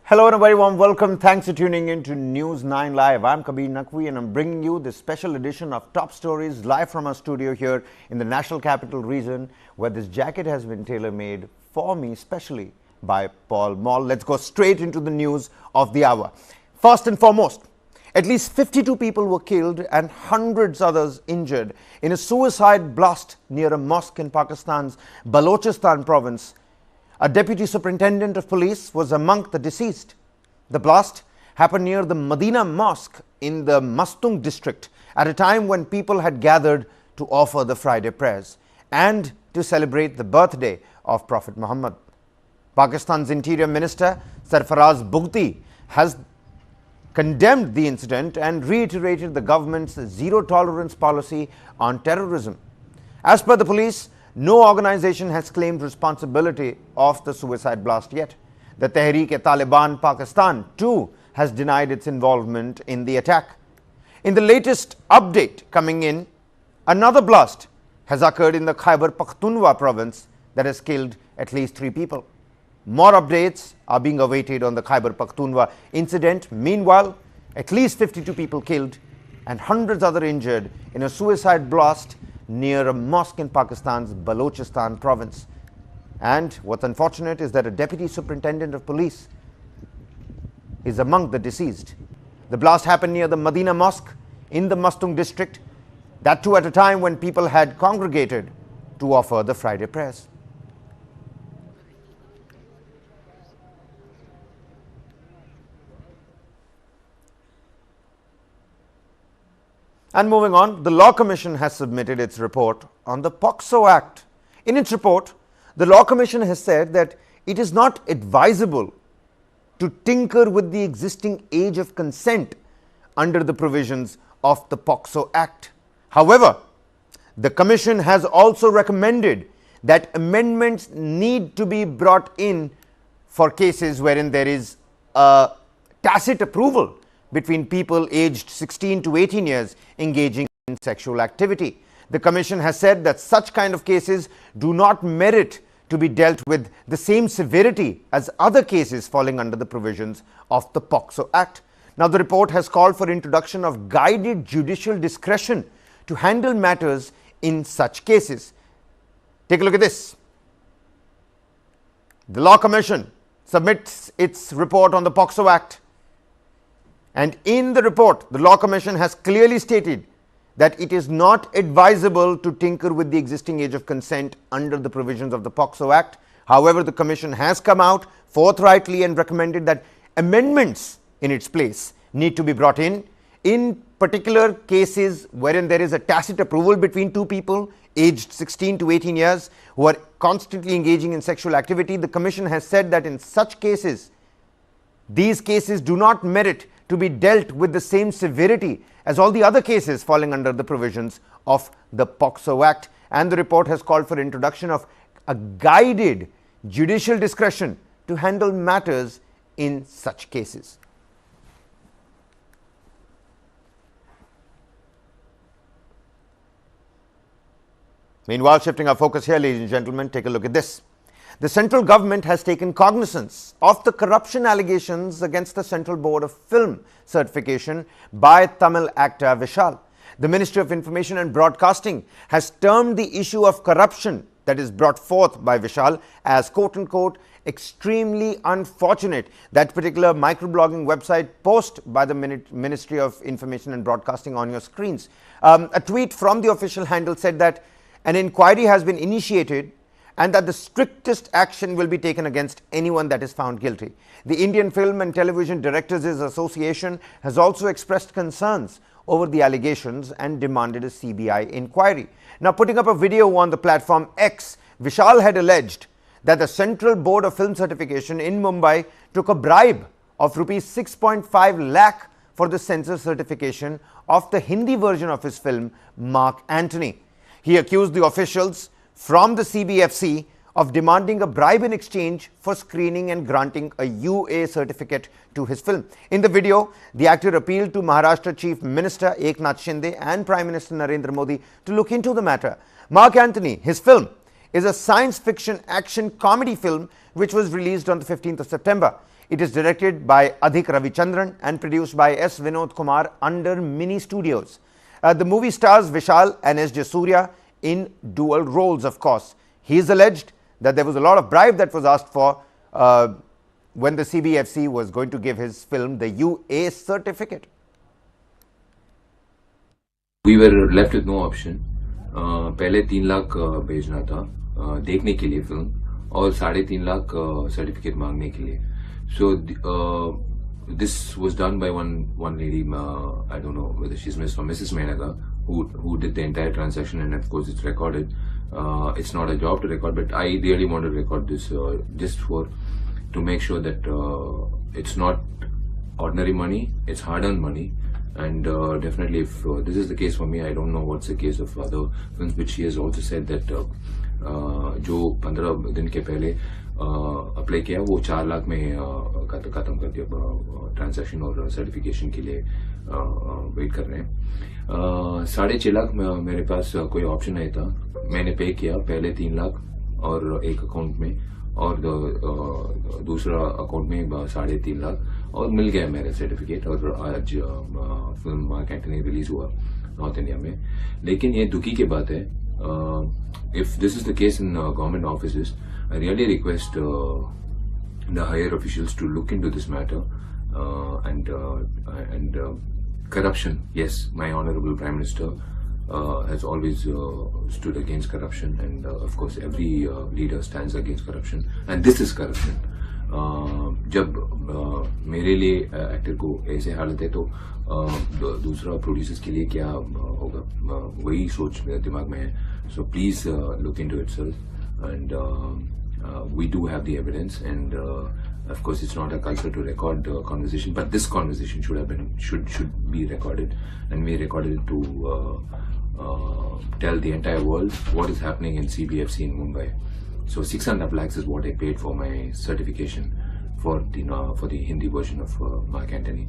Hello and a very warm welcome. Thanks for tuning in to News 9 Live. I'm Kabir Naqvi and I'm bringing you this special edition of Top Stories live from our studio here in the National Capital Region, where this jacket has been tailor-made for me specially by Paul Mall. Let's go straight into the news of the hour. First and foremost, at least 52 people were killed and hundreds others injured in a suicide blast near a mosque in Pakistan's Balochistan province. A deputy superintendent of police was among the deceased. The blast happened near the Medina Mosque in the Mastung district at a time when people had gathered to offer the Friday prayers and to celebrate the birthday of Prophet Muhammad. Pakistan's Interior Minister Sarfaraz Bugti has condemned the incident and reiterated the government's zero-tolerance policy on terrorism. As per the police, no organization has claimed responsibility of the suicide blast yet. The Tehreek-e-Taliban Pakistan too has denied its involvement in the attack. In the latest update coming in, another blast has occurred in the Khyber Pakhtunkhwa province that has killed at least 3 people. More updates are being awaited on the Khyber Pakhtunkhwa incident. Meanwhile, at least 52 people killed and hundreds other injured in a suicide blast near a mosque in Pakistan's Balochistan province. And what's unfortunate is that a deputy superintendent of police is among the deceased. The blast happened near the Medina Mosque in the Mastung district, that too at a time when people had congregated to offer the Friday prayers. And moving on, the Law Commission has submitted its report on the POCSO Act. In its report, the Law Commission has said that it is not advisable to tinker with the existing age of consent under the provisions of the POCSO Act. However, the Commission has also recommended that amendments need to be brought in for cases wherein there is a tacit approval between people aged 16 to 18 years engaging in sexual activity. The Commission has said that such kind of cases do not merit to be dealt with the same severity as other cases falling under the provisions of the POCSO Act. Now, the report has called for introduction of guided judicial discretion to handle matters in such cases. Take a look at this. The Law Commission submits its report on the POCSO Act. And in the report, the Law Commission has clearly stated that it is not advisable to tinker with the existing age of consent under the provisions of the POCSO Act. However, the Commission has come out forthrightly and recommended that amendments in its place need to be brought in particular cases wherein there is a tacit approval between 2 people aged 16 to 18 years who are constantly engaging in sexual activity. The Commission has said that in such cases, these cases do not merit to be dealt with the same severity as all the other cases falling under the provisions of the POCSO Act. And the report has called for introduction of a guided judicial discretion to handle matters in such cases. Meanwhile, shifting our focus here, ladies and gentlemen, take a look at this. The central government has taken cognizance of the corruption allegations against the Central Board of Film Certification by Tamil actor Vishal. The Ministry of Information and Broadcasting has termed the issue of corruption that is brought forth by Vishal as quote-unquote extremely unfortunate. That particular microblogging website post by the Ministry of Information and Broadcasting on your screens. A tweet from the official handle said that an inquiry has been initiated and that the strictest action will be taken against anyone that is found guilty. The Indian Film and Television Directors Association has also expressed concerns over the allegations and demanded a CBI inquiry. Now, putting up a video on the platform X, Vishal had alleged that the Central Board of Film Certification in Mumbai took a bribe of rupees 6.5 lakh for the censor certification of the Hindi version of his film Mark Antony. He accused the officials from the CBFC of demanding a bribe in exchange for screening and granting a UA certificate to his film. In the video, the actor appealed to Maharashtra Chief Minister Eknath Shinde and Prime Minister Narendra Modi to look into the matter. Mark Antony, his film, is a science fiction action comedy film which was released on the 15th of September. It is directed by Adhik Ravichandran and produced by S. Vinod Kumar under Mini Studios. The movie stars Vishal and S. J. Surya in dual roles, of course. He is alleged that there was a lot of bribe that was asked for when the CBFC was going to give his film the UA certificate. We were left with no option. पहले 3 लाख भेजना था देखने के लिए film और 3.5 lakh certificate मांगने के लिए. So this was done by one lady. I don't know whether she's Mrs. Maneka, who did the entire transaction, and of course it's recorded. It's not a job to record, but I really want to record this just to make sure that it's not ordinary money, it's hard-earned money. And definitely, if this is the case for me, I don't know what's the case of other films, which she has also said that जो 15 दिन के पहले apply किया वो 4 लाख में खत्म कर दिया ट्रांजैक्शन और सर्टिफिकेशन के लिए वेट कर रहे हैं. 6.5 लाख मेरे पास कोई ऑप्शन नहीं था. मैंने पे किया पहले 3 लाख और एक अकाउंट में और दूसरा अकाउंट में 3.5 लाख और मिल गया मेरा सर्टिफिकेट. और आज फिल्म मार्क एंटनी रिलीज हुआ नॉर्थ इंडिया में. लेकिन ये दुखी की बात है. If this is the case in government offices, I really request the higher officials to look into this matter and corruption. Yes, my honorable Prime Minister has always stood against corruption, and of course every leader stands against corruption, and this is corruption. जब मेरे लिए actor को ऐसे हालत है तो दूसरा producers के लिए क्या होगा, वही सोच मेरे दिमाग में है. So please look into it, sir. And we do have the evidence, and of course it's not a culture to record conversation, but this conversation should be recorded, and we recorded it to tell the entire world what is happening in CBFC in Mumbai. So 600 lakhs is what I paid for my certification for the Hindi version of Mark Antony,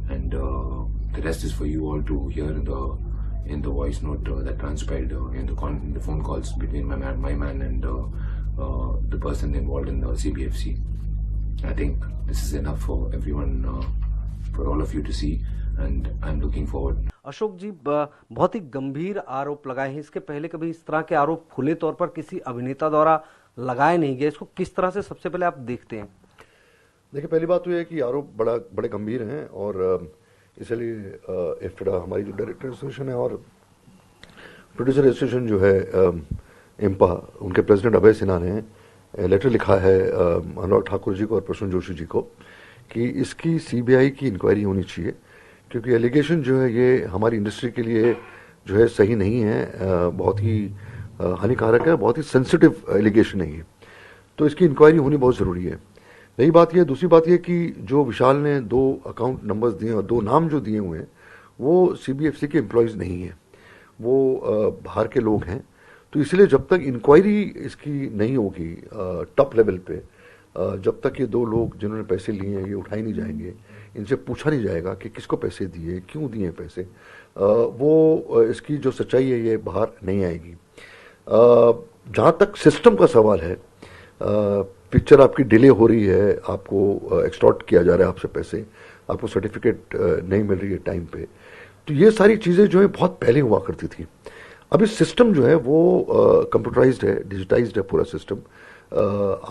and the rest is for you all to hear in the voice note that transpired in the phone calls between my man and the person involved in the CBFC. I think this is enough for everyone, for all of you to see, and I'm looking forward. Ashok जी, बहुत ही गंभीर आरोप लगाए हैं. इसके पहले कभी इस तरह के आरोप खुले तौर पर किसी अभिनेता द्वारा लगाए नहीं गए. इसको किस तरह से सबसे पहले आप देखते हैं? देखिए, पहली बात तो ये है कि आरोप बड़े गंभीर हैं, और इसलिए इफ्टा हमारी जो डायरेक्टर एसोसिएशन है और प्रोड्यूसर एसोसिएशन जो है इम्पा, उनके प्रेसिडेंट अभय सिन्हा ने लेटर लिखा है अनुराग ठाकुर जी को और प्रसून जोशी जी को कि इसकी सीबीआई की इंक्वायरी होनी चाहिए, क्योंकि एलिगेशन जो है ये हमारी इंडस्ट्री के लिए जो है सही नहीं है, बहुत ही हानिकारक है, बहुत ही सेंसिटिव एलिगेशन नहीं है. तो इसकी इंक्वायरी होनी बहुत ज़रूरी है. नई बात यह, दूसरी बात यह कि जो विशाल ने 2 अकाउंट नंबर्स दिए और 2 नाम जो दिए हुए हैं वो सीबीएफसी के एम्प्लॉयज़ नहीं हैं, वो बाहर के लोग हैं. तो इसलिए जब तक इंक्वायरी इसकी नहीं होगी टॉप लेवल पे, जब तक ये 2 लोग जिन्होंने पैसे लिए हैं ये उठाए नहीं जाएंगे, इनसे पूछा नहीं जाएगा कि किसको पैसे दिए, क्यों दिए पैसे, वो इसकी जो सच्चाई है ये बाहर नहीं आएगी. जहाँ तक सिस्टम का सवाल है, पिक्चर आपकी डिले हो रही है, आपको एक्सटॉर्ट किया जा रहा है आपसे पैसे, आपको सर्टिफिकेट नहीं मिल रही है टाइम पे, तो ये सारी चीज़ें जो है बहुत पहले हुआ करती थी. अभी सिस्टम जो है वो कंप्यूटराइज्ड है, डिजिटाइज्ड है पूरा सिस्टम.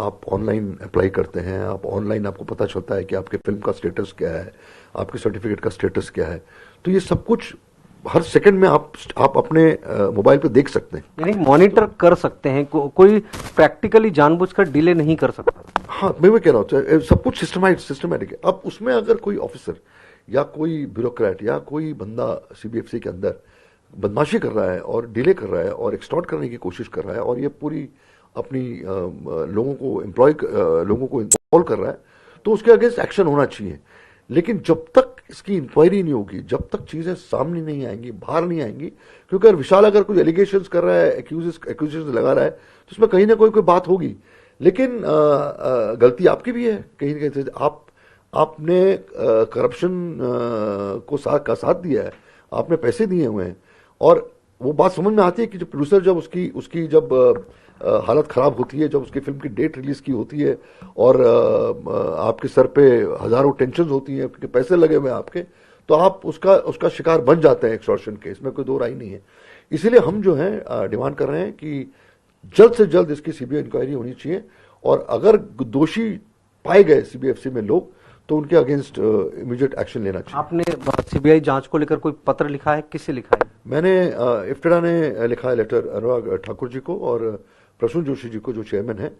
आप ऑनलाइन अप्लाई करते हैं, आप ऑनलाइन आपको पता चलता है कि आपके फिल्म का स्टेटस क्या है, आपके सर्टिफिकेट का स्टेटस क्या है. तो ये सब कुछ हर सेकंड में आप अपने मोबाइल पे देख सकते हैं, यानी मॉनिटर कर सकते हैं. कोई प्रैक्टिकली जानबूझकर डिले नहीं कर सकता. हाँ, मैं कह रहा हूँ सब कुछ सिस्टमेटिक है. अब उसमें अगर कोई ऑफिसर या कोई ब्यूरोक्रेट या कोई बंदा सीबीएफसी के अंदर बदमाशी कर रहा है और डिले कर रहा है और एक्सटॉर्ट करने की कोशिश कर रहा है और ये पूरी अपनी लोगों को इन्वॉल्व कर रहा है, तो उसके अगेंस्ट एक्शन होना चाहिए. लेकिन जब तक इसकी इंक्वायरी नहीं होगी, जब तक चीज़ें सामने नहीं आएंगी, बाहर नहीं आएंगी, क्योंकि अगर विशाल अगर कुछ एलिगेशंस कर रहा है, एक्यूजेशंस लगा रहा है, तो उसमें कहीं ना कोई बात होगी. लेकिन गलती आपकी भी है कहीं ना कहीं. आपने करप्शन का साथ दिया है, आपने पैसे दिए हुए हैं, और वो बात समझ में आती है कि जब प्रोड्यूसर जब उसकी जब हालत ख़राब होती है, जब उसकी फिल्म की डेट रिलीज़ की होती है और आपके सर पे हज़ारों टेंशन होती हैं क्योंकि पैसे लगे हुए हैं आपके, तो आप उसका शिकार बन जाते हैं एक्सटॉर्शन के, इसमें कोई दो राय नहीं है। इसीलिए हम जो हैं डिमांड कर रहे हैं कि जल्द से जल्द इसकी सीबीआई इंक्वायरी होनी चाहिए और अगर दोषी पाए गए सीबीएफसी में लोग तो उनके अगेंस्ट इमीडिएट एक्शन लेना चाहिए। आपने सीबीआई जांच को लेकर कोई पत्र लिखा है, किससे लिखा है? मैंने इफ्तरा ने लिखा है लेटर अनुराग ठाकुर जी को और प्रसून जोशी जी को जो चेयरमैन है।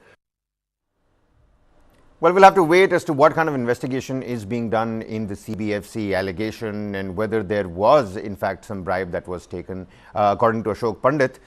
Well, we'll have to wait as to what kind of investigation is being done in the CBFC allegation and whether there was, in fact, some bribe that was taken. According to Ashok Pandit,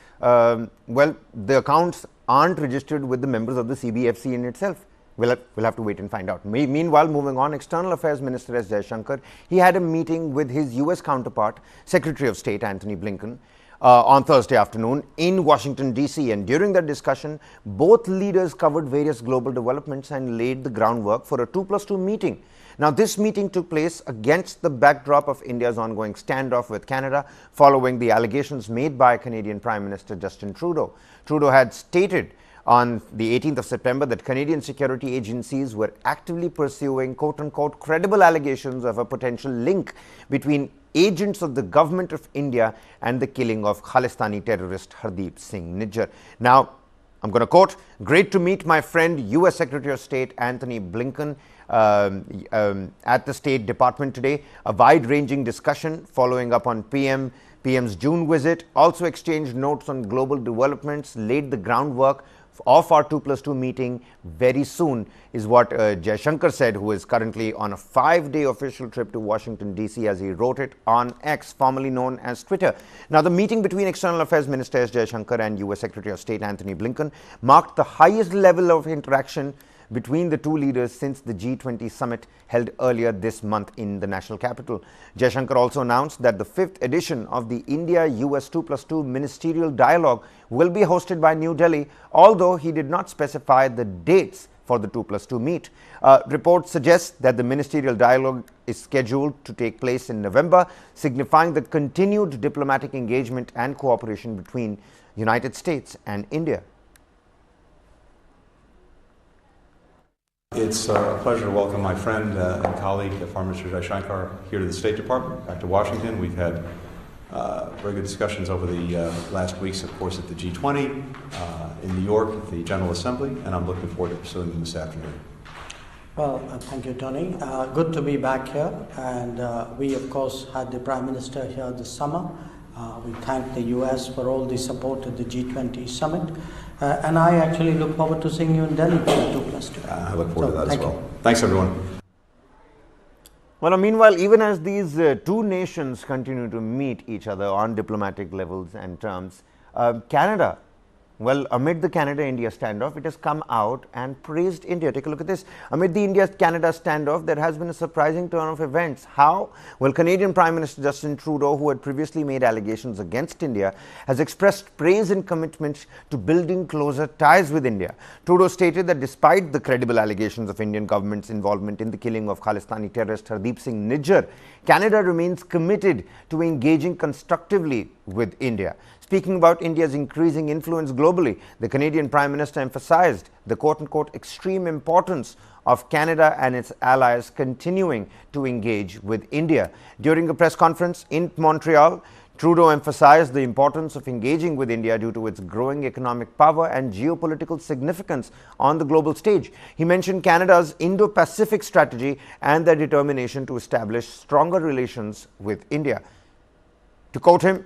well, the accounts aren't registered with the members of the CBFC in itself. We'll have to wait and find out. Meanwhile, moving on, External Affairs Minister S. Jaishankar, he had a meeting with his US counterpart, Secretary of State Antony Blinken, on Thursday afternoon in Washington, D.C. And during that discussion, both leaders covered various global developments and laid the groundwork for a 2+2 meeting. Now, this meeting took place against the backdrop of India's ongoing standoff with Canada following the allegations made by Canadian Prime Minister Justin Trudeau. Trudeau had stated on the 18th of September that Canadian security agencies were actively pursuing quote-unquote credible allegations of a potential link between agents of the government of India and the killing of Khalistani terrorist Hardeep Singh Nijjar. Now, I'm going to quote, "Great to meet my friend US Secretary of State Antony Blinken at the State Department today. A wide-ranging discussion following up on PM's June visit, also exchanged notes on global developments, laid the groundwork of our 2+2 meeting very soon," is what Jaishankar said, who is currently on a 5-day official trip to Washington, D.C., as he wrote it on X, formerly known as Twitter. Now, the meeting between External Affairs Minister S. Jaishankar and US Secretary of State Antony Blinken marked the highest level of interaction between the two leaders since the G20 summit held earlier this month in the national capital. Jaishankar also announced that the 5th edition of the India-US 2+2 Ministerial Dialogue will be hosted by New Delhi, although he did not specify the dates for the 2+2 meet. Reports suggest that the ministerial dialogue is scheduled to take place in November, signifying the continued diplomatic engagement and cooperation between United States and India. It's a pleasure to welcome my friend and colleague, Foreign Minister Jaishankar, here to the State Department, back to Washington. We've had very good discussions over the last weeks, of course, at the G20, in New York at the General Assembly, and I'm looking forward to pursuing them this afternoon. Well, thank you, Tony. Good to be back here, and we, of course, had the Prime Minister here this summer. We thank the US for all the support at the G20 summit. And I actually look forward to seeing you in Delhi for the 2+2. I look forward to that as well. Thanks, everyone. Well, meanwhile, even as these two nations continue to meet each other on diplomatic levels and terms, Canada, well, amid the Canada-India standoff, it has come out and praised India. Take a look at this. Amid the India-Canada standoff, there has been a surprising turn of events. How? Well, Canadian Prime Minister Justin Trudeau, who had previously made allegations against India, has expressed praise and commitment to building closer ties with India. Trudeau stated that despite the credible allegations of Indian government's involvement in the killing of Khalistani terrorist Hardeep Singh Nijjar, Canada remains committed to engaging constructively with India. Speaking about India's increasing influence globally, the Canadian Prime Minister emphasized the quote-unquote extreme importance of Canada and its allies continuing to engage with India. During a press conference in Montreal, Trudeau emphasized the importance of engaging with India due to its growing economic power and geopolitical significance on the global stage. He mentioned Canada's Indo-Pacific strategy and their determination to establish stronger relations with India. To quote him,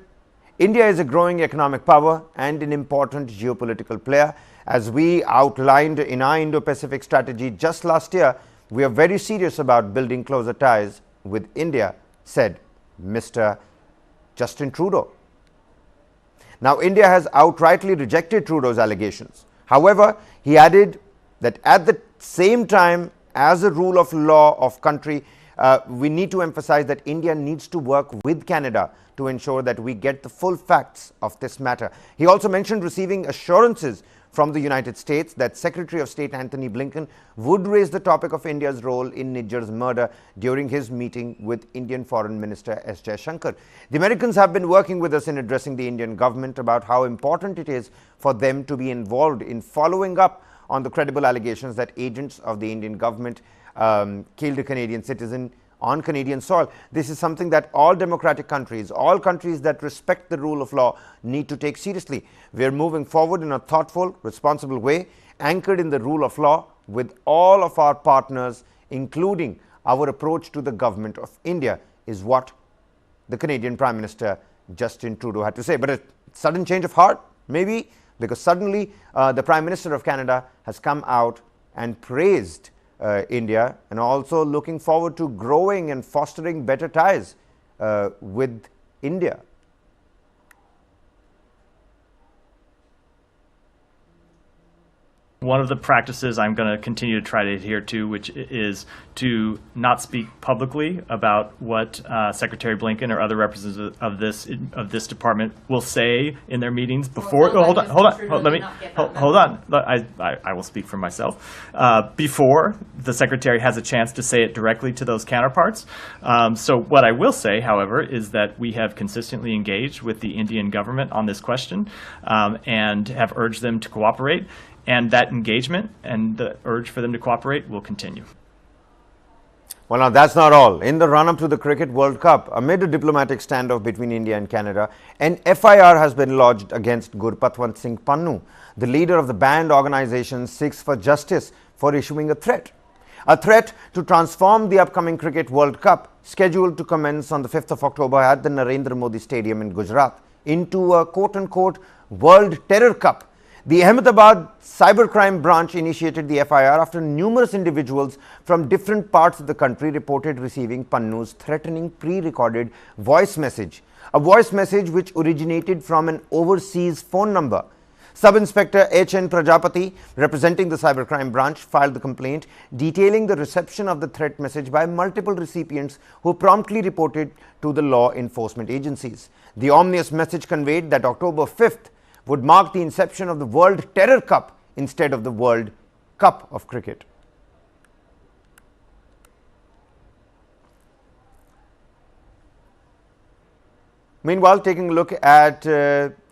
"India is a growing economic power and an important geopolitical player. As we outlined in our Indo-Pacific strategy just last year, we are very serious about building closer ties with India," said Mr. Justin Trudeau. Now, India has outrightly rejected Trudeau's allegations. However, he added that at the same time, as a rule of law of country, we need to emphasize that India needs to work with Canada to ensure that we get the full facts of this matter. He also mentioned receiving assurances from the United States that Secretary of State Antony Blinken would raise the topic of India's role in Nijjar's murder during his meeting with Indian Foreign Minister S. Jaishankar. The Americans have been working with us in addressing the Indian government about how important it is for them to be involved in following up on the credible allegations that agents of the Indian government killed a Canadian citizen on Canadian soil. This is something that all democratic countries, all countries that respect the rule of law need to take seriously. We are moving forward in a thoughtful, responsible way, anchored in the rule of law with all of our partners, including our approach to the government of India, is what the Canadian Prime Minister Justin Trudeau had to say. But a sudden change of heart, maybe, because suddenly the Prime Minister of Canada has come out and praised India, and also looking forward to growing and fostering better ties with India. One of the practices I'm going to continue to try to adhere to, which is to not speak publicly about what Secretary Blinken or other representatives of this department will say in their meetings before. Hold on. I will speak for myself before the Secretary has a chance to say it directly to those counterparts. So what I will say, however, is that we have consistently engaged with the Indian government on this question and have urged them to cooperate. And that engagement and the urge for them to cooperate will continue. Well, now that's not all. In the run-up to the Cricket World Cup, amid a diplomatic standoff between India and Canada, an FIR has been lodged against Gurpatwant Singh Pannu, the leader of the banned organization Sikhs for Justice, for issuing a threat to transform the upcoming Cricket World Cup, scheduled to commence on the 5th of October at the Narendra Modi Stadium in Gujarat, into a quote-unquote World Terror Cup. The Ahmedabad cybercrime branch initiated the FIR after numerous individuals from different parts of the country reported receiving Pannu's threatening pre-recorded voice message, a voice message which originated from an overseas phone number. Sub-Inspector H.N. Prajapati, representing the cybercrime branch, filed the complaint detailing the reception of the threat message by multiple recipients who promptly reported to the law enforcement agencies. The ominous message conveyed that October 5th would mark the inception of the World Terror Cup instead of the World Cup of Cricket. Meanwhile, taking a look at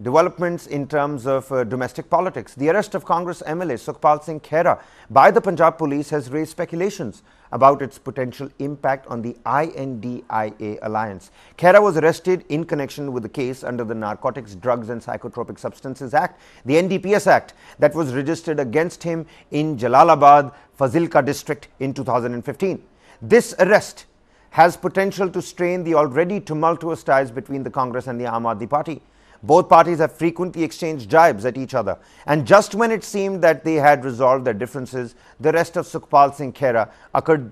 developments in terms of domestic politics, the arrest of Congress MLA Sukhpal Singh Khera by the Punjab police has raised speculations about its potential impact on the INDIA alliance. Khera was arrested in connection with the case under the Narcotics, Drugs and Psychotropic Substances Act, the NDPS Act, that was registered against him in Jalalabad, Fazilka district in 2015. This arrest has potential to strain the already tumultuous ties between the Congress and the Aam Aadmi Party. Both parties have frequently exchanged jibes at each other, and just when it seemed that they had resolved their differences, the arrest of Sukhpal Singh Khera occurred.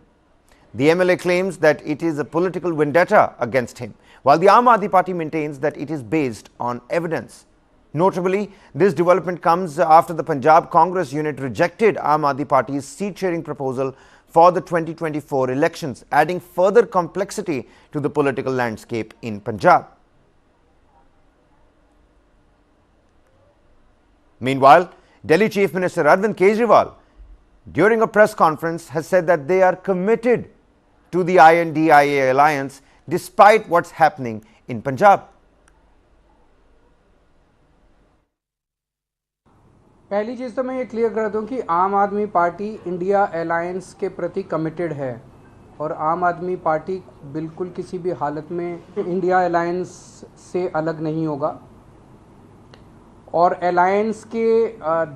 The MLA claims that it is a political vendetta against him, while the Aam Aadmi Party maintains that it is based on evidence. Notably, this development comes after the Punjab Congress unit rejected Aam Aadmi Party's seat-sharing proposal for the 2024 elections, adding further complexity to the political landscape in Punjab. Meanwhile, Delhi Chief Minister Arvind Kejriwal, during a press conference, has said that they are committed to the INDIA alliance despite what's happening in Punjab. पहली चीज़ तो मैं ये clear कर दूं कि आम आदमी party India alliance के प्रति कमिटेड है और आम आदमी पार्टी बिल्कुल किसी भी हालत में इंडिया अलायंस से अलग नहीं होगा और अलायंस के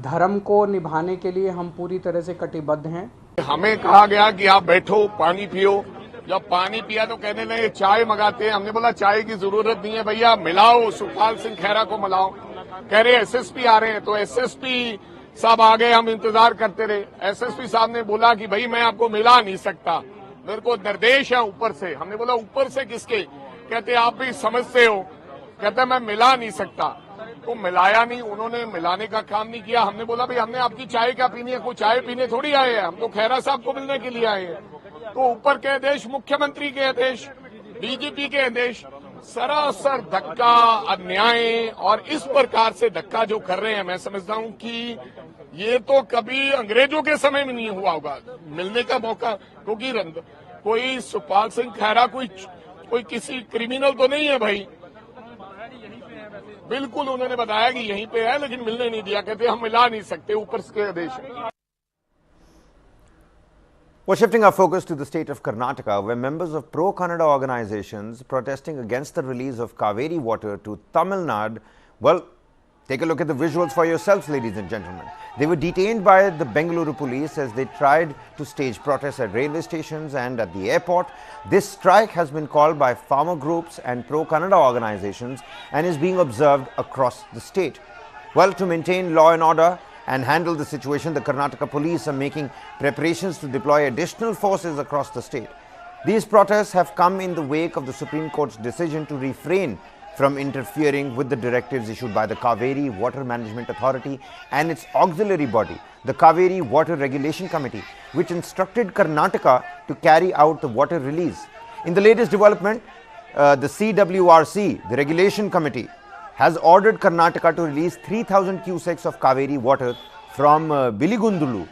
धर्म को निभाने के लिए हम पूरी तरह से कटिबद्ध हैं। हमें कहा गया कि आप बैठो, पानी पियो। जब पानी पिया तो कहने लगे चाय मंगाते हैं। हमने बोला चाय की जरूरत नहीं है भैया, मिलाओ, सुखपाल सिंह खेरा को मिलाओ। कह रहे एसएसपी आ रहे हैं, तो एसएसपी साहब आ गए, हम इंतजार करते रहे। एसएसपी साहब ने बोला कि भाई मैं आपको मिला नहीं सकता, मेरे को निर्देश है ऊपर से। हमने बोला ऊपर से किसके? कहते आप भी समझते हो। कहते मैं मिला नहीं सकता, तो मिलाया नहीं, उन्होंने मिलाने का काम नहीं किया। हमने बोला भाई हमने आपकी चाय क्या पीनी है, कोई चाय पीने थोड़ी आए हैं, हम तो खेरा साहब को मिलने के लिए आए हैं। तो ऊपर के आदेश, मुख्यमंत्री के आदेश, डीजीपी के आदेश, सरासर धक्का, अन्याय, और इस प्रकार से धक्का जो कर रहे हैं, मैं समझता हूं कि ये तो कभी अंग्रेजों के समय में नहीं हुआ होगा मिलने का मौका, क्योंकि कोई सुखपाल सिंह खैरा कोई किसी क्रिमिनल तो नहीं है भाई। बिल्कुल उन्होंने बताया कि यहीं पे है, लेकिन मिलने नहीं दिया, कहते हम मिला नहीं सकते, ऊपर के आदेश है। Well, shifting our focus to the state of Karnataka, where members of pro-Kannada organizations protesting against the release of Cauvery water to Tamil Nadu, well, take a look at the visuals for yourselves, ladies and gentlemen. They were detained by the Bengaluru police as they tried to stage protests at railway stations and at the airport. This strike has been called by farmer groups and pro-Kannada organizations and is being observed across the state. Well, to maintain law and order and handle the situation, the Karnataka police are making preparations to deploy additional forces across the state. These protests have come in the wake of the Supreme Court's decision to refrain from interfering with the directives issued by the Cauvery Water Management Authority and its auxiliary body, the Cauvery Water Regulation Committee, which instructed Karnataka to carry out the water release. In the latest development, the CWRC, the Regulation Committee, has ordered Karnataka to release 3,000 cusecs of Cauvery water from Biligundulu,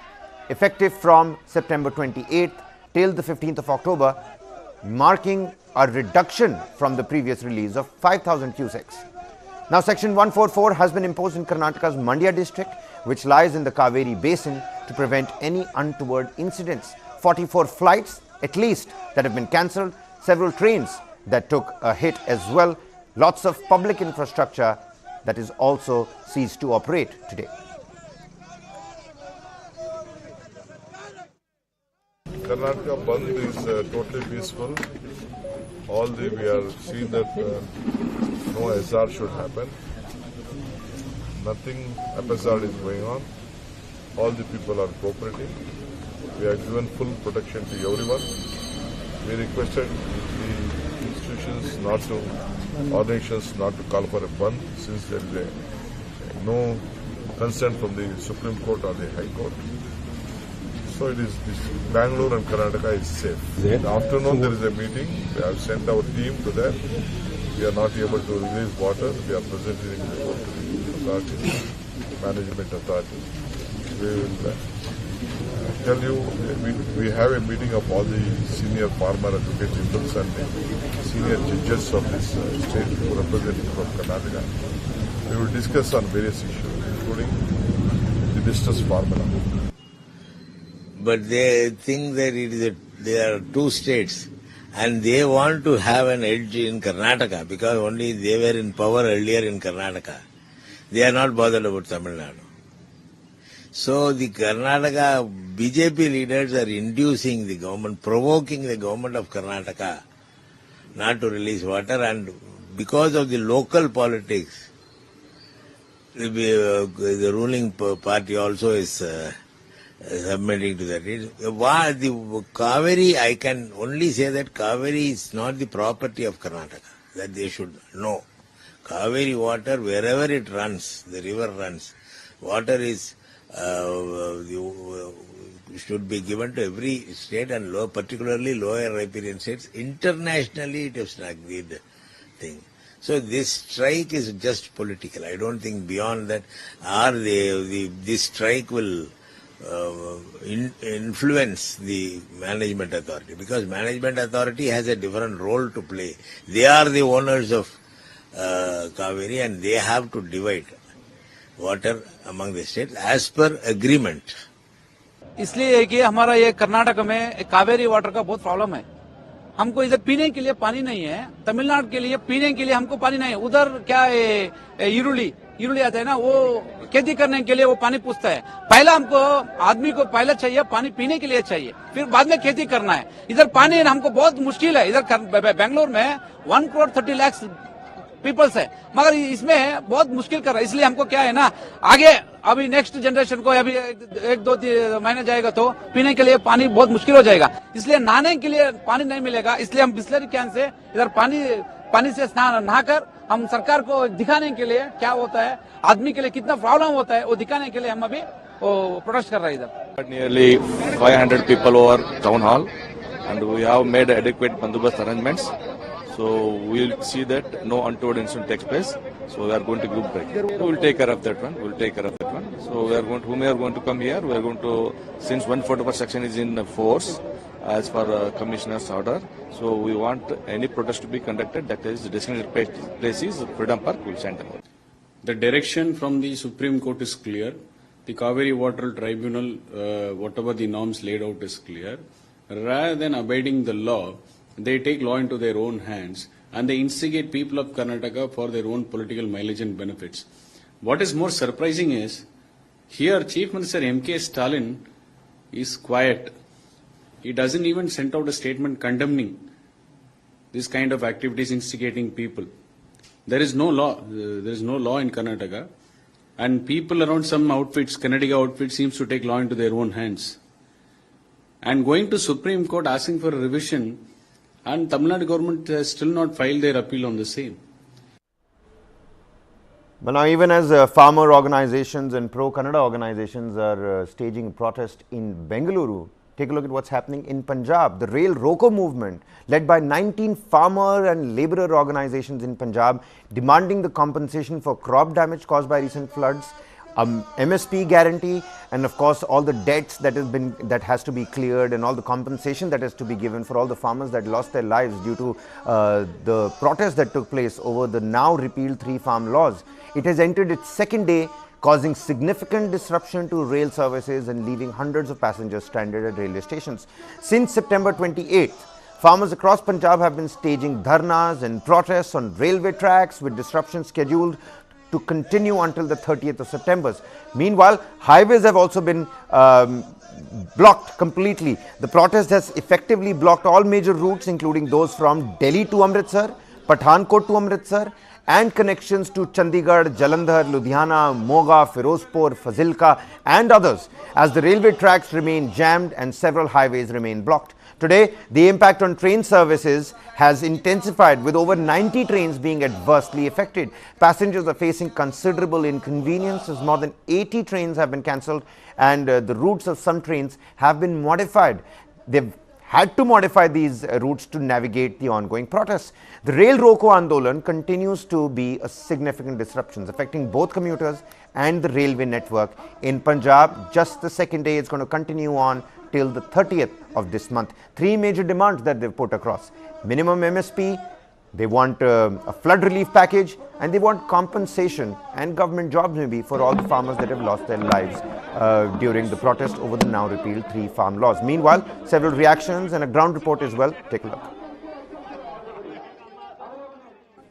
effective from September 28th till the 15th of October, marking a reduction from the previous release of 5,000 cusecs. Now, Section 144 has been imposed in Karnataka's Mandya district, which lies in the Cauvery basin, to prevent any untoward incidents. 44 flights, at least, that have been cancelled, several trains that took a hit as well, lots of public infrastructure that is also ceased to operate today. Karnataka bandh is totally peaceful. We are seeing that no SR should happen. Nothing episode is going on. All the people are cooperating. We have given full protection to everyone. We requested the institutions organizations not to call for a bandh, since there is no consent from the Supreme Court or the High Court. So it is Bangalore and Karnataka is safe. In the afternoon there is a meeting. We have sent our team to there. We are not able to release water. We are presenting the report to the authorities, management authority. We will tell you, we have a meeting of all the senior farmer advocate generals and the senior judges of this state who represent from Karnataka. We will discuss on various issues, including the distress farmer. But they think that there are two states and they want to have an edge in Karnataka because only they were in power earlier in Karnataka. They are not bothered about Tamil Nadu. So the Karnataka BJP leaders are inducing the government, provoking the government of Karnataka not to release water, and because of the local politics, the ruling party also is submitting to that. The Cauvery, I can only say that Cauvery is not the property of Karnataka, that they should know. Cauvery water, wherever it runs, the river runs, water is should be given to every state, and particularly lower riparian states. Internationally, it is not the thing. So this strike is just political. I don't think beyond that, this strike will influence the management authority, because management authority has a different role to play. They are the owners of Cauvery and they have to divide water among the states as per agreement. इसलिए है कि हमारा ये कर्नाटक में Kaveri water का बहुत problem है। हमको इधर पीने के लिए पानी नहीं है, तमिलनाडु के लिए पीने के लिए हमको पानी नहीं है। उधर क्या है, इरुली आता है ना, वो खेती करने के लिए वो पानी पूछता है। पहला हमको आदमी को पहले चाहिए पानी पीने के लिए चाहिए, फिर बाद में खेती करना है। इधर पानी हमको बहुत मुश्किल है। इधर बेंगलोर में 1,30,00,000 पीपल्स है, मगर इसमें बहुत मुश्किल कर रहा है। इसलिए हमको क्या है ना, आगे अभी नेक्स्ट जनरेशन को अभी 1-2 महीने जाएगा तो पीने के लिए पानी बहुत मुश्किल हो जाएगा। इसलिए नहाने के लिए पानी नहीं मिलेगा। इसलिए हम बिस्लरी कैन से इधर पानी से स्नान नहाकर हम सरकार को दिखाने के लिए क्या होता है, आदमी के लिए कितना प्रॉब्लम होता है, वो दिखाने के लिए हम अभी प्रोटेस्ट कर रहे हैं इधर। Nearly 500 people over town hall, and we have made adequate bandobast arrangements. So we'll see that no untoward incident takes place. So we are going to give break. We will take care of that one. So whom we are going to come here, we are going to, since 144 section is in force as per commissioner's order, so we want any protest to be conducted that is designated places, Freedom Park will send them. The direction from the Supreme Court is clear. The Cauvery Water Tribunal, whatever the norms laid out is clear. Rather than abiding the law, they take law into their own hands and they instigate people of Karnataka for their own political mileage and benefits. What is more surprising is, here Chief Minister M.K. Stalin is quiet. He doesn't even send out a statement condemning this kind of activities instigating people. There is no law. There is no law in Karnataka. And people around some outfits, Kannadiga outfits, seems to take law into their own hands. And going to Supreme Court asking for a revision, and Tamil Nadu government has still not filed their appeal on the same. But now even as farmer organizations and pro-Kannada organizations are staging a protest in Bengaluru, take a look at what's happening in Punjab. The Rail Roko movement, led by 19 farmer and labourer organizations in Punjab, demanding the compensation for crop damage caused by recent floods, MSP guarantee, and of course all the debts that has to be cleared, and all the compensation that has to be given for all the farmers that lost their lives due to the protest that took place over the now repealed 3 farm laws. It has entered its second day, causing significant disruption to rail services and leaving hundreds of passengers stranded at railway stations. Since September 28th, farmers across Punjab have been staging dharnas and protests on railway tracks, with disruptions scheduled to continue until the 30th of September. Meanwhile, highways have also been blocked completely. The protest has effectively blocked all major routes, including those from Delhi to Amritsar, Pathankot to Amritsar, and connections to Chandigarh, Jalandhar, Ludhiana, Moga, Firozpur, Fazilka and others, as the railway tracks remain jammed and several highways remain blocked. Today, the impact on train services has intensified, with over 90 trains being adversely affected. Passengers are facing considerable inconvenience as more than 80 trains have been cancelled, and the routes of some trains have been modified. They've had to modify these routes to navigate the ongoing protests. The Rail Roko Andolan continues to be a significant disruption, affecting both commuters and the railway network in Punjab. Just the second day, it's going to continue on till the 30th of this month. 3 major demands that they've put across: minimum MSP, they want a flood relief package, and they want compensation and government jobs maybe for all the farmers that have lost their lives during the protest over the now repealed 3 farm laws. Meanwhile, several reactions and a ground report as well. Take a look.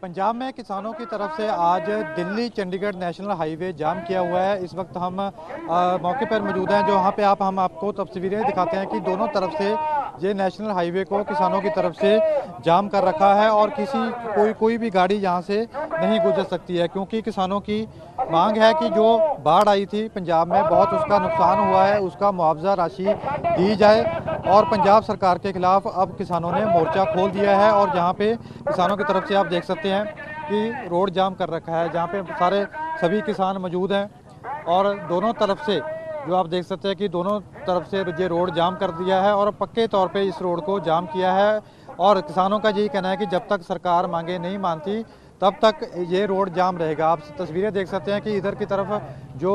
Punjab में किसानों की तरफ से आज Delhi Chandigarh national highway जाम किया हुआ है। इस वक्त हम मौके पर मौजूद हैं, जो वहाँ पे हम आपको तस्वीरें दिखाते हैं कि दोनों तरफ से ये नेशनल हाईवे को किसानों की तरफ से जाम कर रखा है और कोई भी गाड़ी यहाँ से नहीं गुजर सकती है, क्योंकि किसानों की मांग है कि जो बाढ़ आई थी पंजाब में, बहुत उसका नुकसान हुआ है, उसका मुआवजा राशि दी जाए। और पंजाब सरकार के खिलाफ अब किसानों ने मोर्चा खोल दिया है और जहाँ पे किसानों की तरफ से आप देख सकते हैं कि रोड जाम कर रखा है, जहाँ पे सभी किसान मौजूद हैं और दोनों तरफ से जो आप देख सकते हैं कि दोनों तरफ से ये रोड जाम कर दिया है और पक्के तौर पे इस रोड को जाम किया है। और किसानों का यही कहना है कि जब तक सरकार मांगे नहीं मानती तब तक ये रोड जाम रहेगा। आप तस्वीरें देख सकते हैं कि इधर की तरफ जो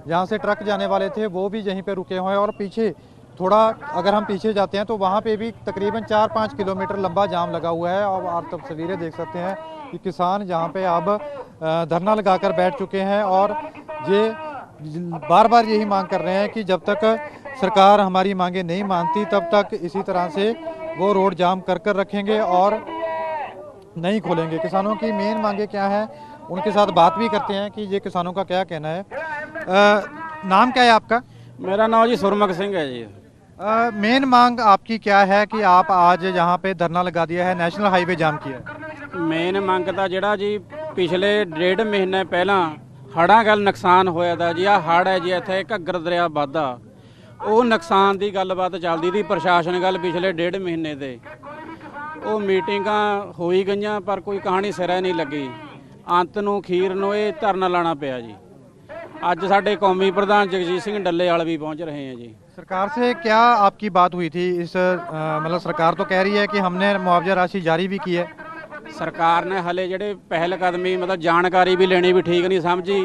यहाँ से ट्रक जाने वाले थे वो भी यहीं पे रुके हुए हैं और पीछे थोड़ा अगर हम पीछे जाते हैं तो वहाँ पे भी तकरीबन 4-5 किलोमीटर लंबा जाम लगा हुआ है। और आप तस्वीरें देख सकते हैं कि किसान यहाँ पे अब धरना लगाकर बैठ चुके हैं और ये बार बार यही मांग कर रहे हैं कि जब तक सरकार हमारी मांगे नहीं मानती तब तक इसी तरह से वो रोड जाम कर रखेंगे और नहीं खोलेंगे। किसानों की मेन मांगे क्या है, उनके साथ बात भी करते हैं कि ये किसानों का क्या कहना है। नाम क्या है आपका? मेरा नाम जी सुरमक सिंह है जी। मेन मांग आपकी क्या है कि आप आज यहाँ पे धरना लगा दिया है, नेशनल हाईवे जाम किया? मेन मंग ਤਾਂ ਜਿਹੜਾ ਜੀ ਪਿਛਲੇ 1.5 ਮਹੀਨੇ ਪਹਿਲਾਂ ਹੜ੍ਹਾਂ ਗੱਲ ਨੁਕਸਾਨ ਹੋਇਆ ਦਾ ਜੀ। ਆ ਹੜ੍ਹ ਹੈ ਜੀ ਇੱਥੇ ਘੱਗਰ ਦਰਿਆ ਵਾਧਾ, ਉਹ ਨੁਕਸਾਨ ਦੀ ਗੱਲਬਾਤ ਚੱਲਦੀ ਸੀ ਪ੍ਰਸ਼ਾਸਨ ਗੱਲ ਪਿਛਲੇ 1.5 ਮਹੀਨੇ ਦੇ। ਉਹ ਮੀਟਿੰਗਾਂ ਹੋਈ ਗਈਆਂ ਪਰ ਕੋਈ ਕਹਾਣੀ ਸਿਰੇ ਨਹੀਂ ਲੱਗੀ। ਅੰਤ ਨੂੰ ਖੀਰ ਨੂੰ ਇਹ ਧਰਨਾ ਲਾਣਾ ਪਿਆ ਜੀ। ਅੱਜ ਸਾਡੇ ਕੌਮੀ ਪ੍ਰਧਾਨ ਜਗਜੀਤ ਸਿੰਘ ਡੱਲੇਵਾਲ भी पहुंच रहे हैं जी। सरकार से क्या आपकी बात हुई थी? मतलब सरकार तो कह रही है कि हमने मुआवजा राशि जारी भी की है। सरकार ने हले ਜਿਹੜੇ ਪਹਿਲ ਕਦਮੀ मतलब जानकारी भी लेनी भी ठीक नहीं समझी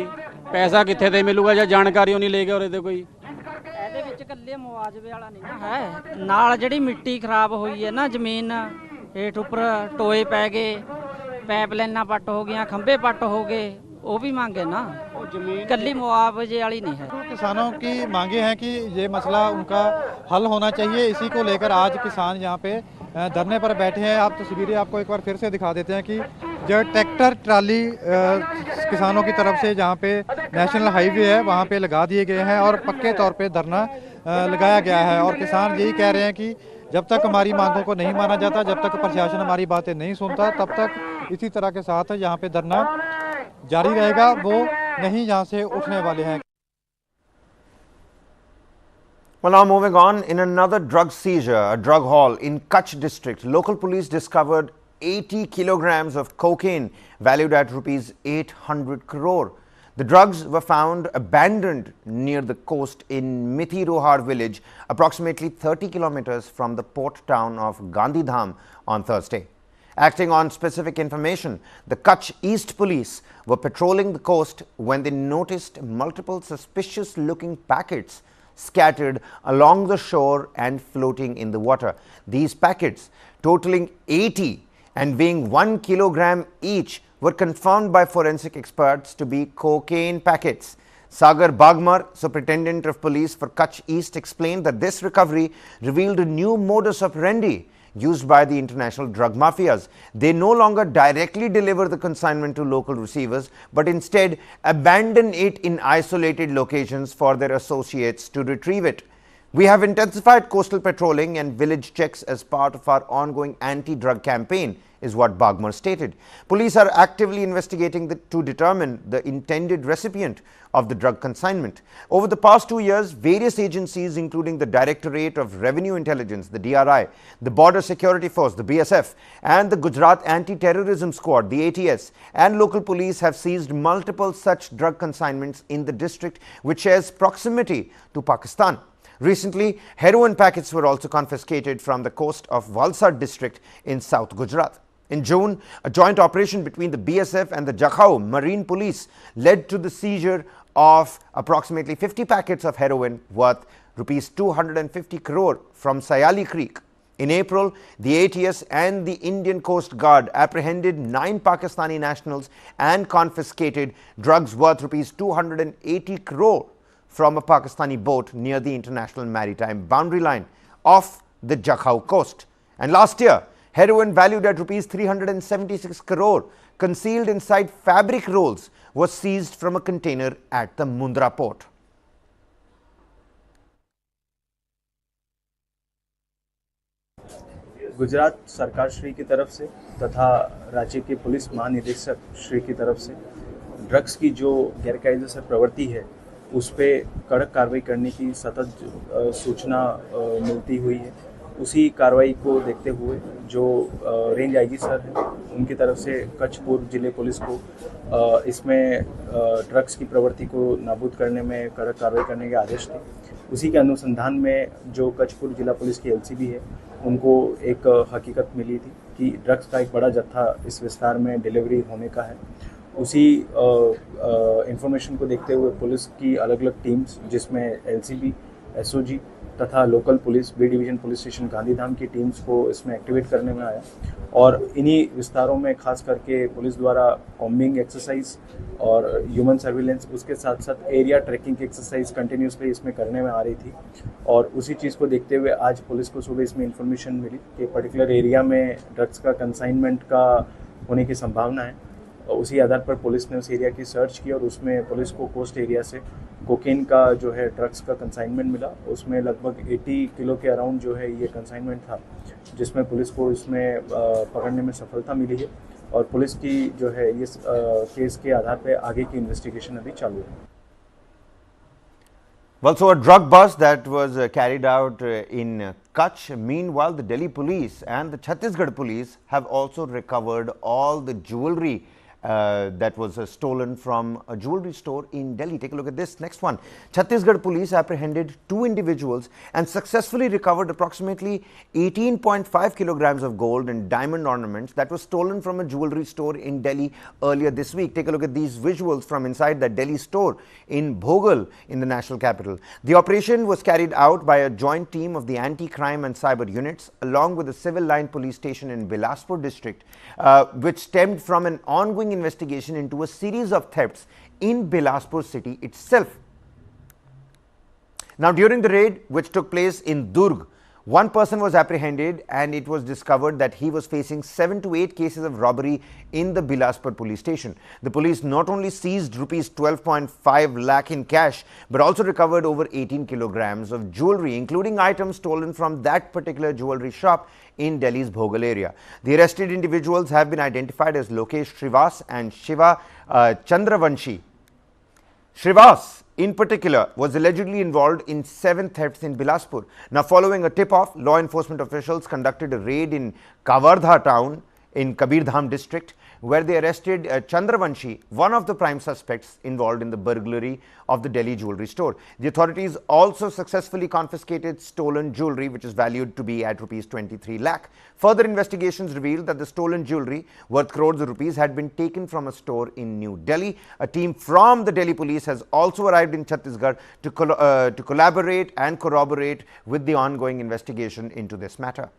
ਪੈਸਾ ਕਿੱਥੇ ਤੇ ਮਿਲੂਗਾ ਜੇ ਜਾਣਕਾਰੀ ਉਹ ਨਹੀਂ ਲੈ ਗਿਆ ਉਹਦੇ ਤੇ ਕੋਈ। ਇਹਦੇ ਵਿੱਚ ਇਕੱਲੇ ਮੁਆਵਜ਼ੇ ਵਾਲਾ ਨਹੀਂ ਨਾ ਹੈ, ਨਾਲ ਜਿਹੜੀ ਮਿੱਟੀ ਖਰਾਬ ਹੋਈ ਹੈ ਨਾ, ਜ਼ਮੀਨ ਹੇਠ ਉੱਪਰ ਟੋਏ ਪੈ ਗਏ, ਪਾइप लाइना पट हो गई, खंबे पट हो गए, वो भी मांगे ना, कल्ली मुआवजे वाली नहीं है। किसानों की मांगे हैं कि ये मसला उनका हल होना चाहिए। इसी को लेकर आज किसान यहाँ पे धरने पर बैठे हैं। आप तस्वीरें आपको एक बार फिर से दिखा देते हैं कि जो ट्रैक्टर ट्राली किसानों की तरफ से जहाँ पे नेशनल हाईवे है वहाँ पे लगा दिए गए हैं और पक्के तौर पे धरना लगाया गया है। और किसान यही कह रहे हैं कि जब तक हमारी मांगों को नहीं माना जाता, जब तक प्रशासन हमारी बातें नहीं सुनता, तब तक इसी तरह के साथ यहाँ पे धरना जारी रहेगा, वो नहीं यहाँ से उठने वाले हैं। Well, now moving on, in another drug seizure, a drug haul in Kutch district, local police discovered 80 kilograms of cocaine valued at rupees 800 crore. The drugs were found abandoned near the coast in Mithi Rohar village, approximately 30 kilometers from the port town of Gandhidham on Thursday. Acting on specific information, the Kutch East police were patrolling the coast when they noticed multiple suspicious looking packets scattered along the shore and floating in the water. These packets, totaling 80 and weighing 1 kilogram each, were confirmed by forensic experts to be cocaine packets. Sagar Bagmar, Superintendent of Police for Kutch East, explained that this recovery revealed a new modus operandi used by the international drug mafias. They no longer directly deliver the consignment to local receivers, but instead abandon it in isolated locations for their associates to retrieve it. We have intensified coastal patrolling and village checks as part of our ongoing anti-drug campaign, is what Bagmar stated. Police are actively investigating to determine the intended recipient of the drug consignment. Over the past 2 years, various agencies including the Directorate of Revenue Intelligence, the DRI, the Border Security Force, the BSF, and the Gujarat Anti-Terrorism Squad, the ATS, and local police have seized multiple such drug consignments in the district, which shares proximity to Pakistan. Recently, heroin packets were also confiscated from the coast of Valsad district in South Gujarat. In June, a joint operation between the BSF and the Jakhau Marine Police led to the seizure of approximately 50 packets of heroin worth rupees 250 crore from Sayali Creek. In April, the ATS and the Indian Coast Guard apprehended 9 Pakistani nationals and confiscated drugs worth rupees 280 crore from a Pakistani boat near the international maritime boundary line off the Jakhau coast. And last year, heroin valued at rupees 376 crore concealed inside fabric rolls was seized from a container at the Mundra port. Gujarat सरकार श्री की तरफ से तथा राज्य के police महानिदेशक श्री की तरफ से ड्रग्स की जो गैरकायदेसर प्रवृत्ति है उस पर कड़क कार्रवाई करने की सतत सूचना मिलती हुई है। उसी कार्रवाई को देखते हुए जो रेंज आईजी सर हैं उनकी तरफ से कच्छ पूर्व जिले पुलिस को इसमें ड्रग्स की प्रवृत्ति को नाबूद करने में कड़क कार्रवाई करने के आदेश थे। उसी के अनुसंधान में जो कच्छ पूर्व जिला पुलिस की एलसीबी है उनको एक हकीकत मिली थी कि ड्रग्स का एक बड़ा जत्था इस विस्तार में डिलीवरी होने का है। उसी इंफॉर्मेशन को देखते हुए पुलिस की अलग अलग टीम्स जिसमें एलसीबी, एसओजी तथा local police, B division police station Gandhidham की टीम्स को इसमें एक्टिवेट करने में आया और इन्हीं विस्तारों में खास करके पुलिस द्वारा कॉम्बिंग एक्सरसाइज और ह्यूमन सर्विलेंस, उसके साथ साथ एरिया ट्रैकिंग की एक्सरसाइज कंटिन्यूसली इसमें करने में आ रही थी। और उसी चीज़ को देखते हुए आज पुलिस को सुबह इसमें इन्फॉर्मेशन मिली कि पर्टिकुलर एरिया में ड्रग्स का कंसाइनमेंट का होने की संभावना है। उसी आधार पर पुलिस ने उस एरिया की सर्च की और उसमें पुलिस को कोस्ट एरिया से कोकेन का जो है ड्रग्स का कंसाइनमेंट मिला। उसमें लगभग 80 किलो के अराउंड जो है ये कंसाइनमेंट था, जिसमें पुलिस को इसमें पकड़ने में सफलता मिली है और पुलिस की जो है ये केस के आधार पर आगे की इन्वेस्टिगेशन अभी चालू है। Well, so a drug bust that was carried out in Kutch. Meanwhile, the Delhi police and the Chhattisgarh police have also recovered all the jewellery that was stolen from a jewelry store in Delhi. Take a look at this next one. Chhattisgarh police apprehended 2 individuals and successfully recovered approximately 18.5 kilograms of gold and diamond ornaments that was stolen from a jewelry store in Delhi earlier this week. Take a look at these visuals from inside the Delhi store in Bhogal in the national capital. The operation was carried out by a joint team of the anti-crime and cyber units along with the civil line police station in Bilaspur district, which stemmed from an ongoing investigation into a series of thefts in Bilaspur city itself. Now, during the raid which took place in Durg, one person was apprehended and it was discovered that he was facing 7 to 8 cases of robbery in the Bilaspur police station. The police not only seized rupees 12.5 lakh in cash but also recovered over 18 kilograms of jewelry, including items stolen from that particular jewelry shop in Delhi's Bhogal area. The arrested individuals have been identified as Lokesh Shrivas and Shiva Chandravanshi. Shrivas in particular was allegedly involved in 7 thefts in Bilaspur. Now, following a tip-off, law enforcement officials conducted a raid in Kavardha town in Kabirdham district, where they arrested Chandravanshi, one of the prime suspects involved in the burglary of the Delhi jewelry store. The authorities also successfully confiscated stolen jewelry, which is valued to be at rupees 23 lakh. Further investigations revealed that the stolen jewelry worth crores of rupees had been taken from a store in New Delhi. A team from the Delhi police has also arrived in Chhattisgarh to collaborate and corroborate with the ongoing investigation into this matter.